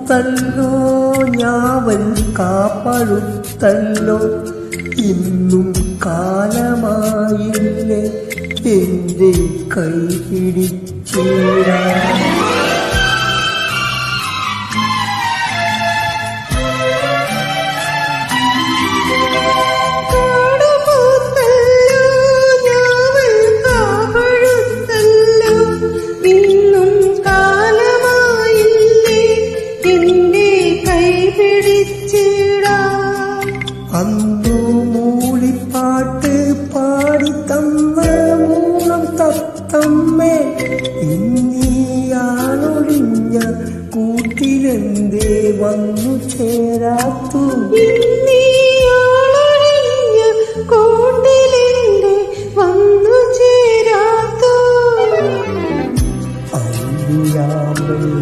പൂത്തല്ലോ ഞാവൽ കാപ്പഴുത്തല്ലോ ഇന്നും കാലമായില്ലേ എന്റെ കൈ പിടിച്ചീരാ അന്നു മൂളിപ്പാട്ട് പാടിത്തന്ന മൂളം തത്തമ്മേ ഇന്നീയാളൊഴിഞ്ഞ കൂട്ടിലെന്തേ വന്നു ചേരാത്തു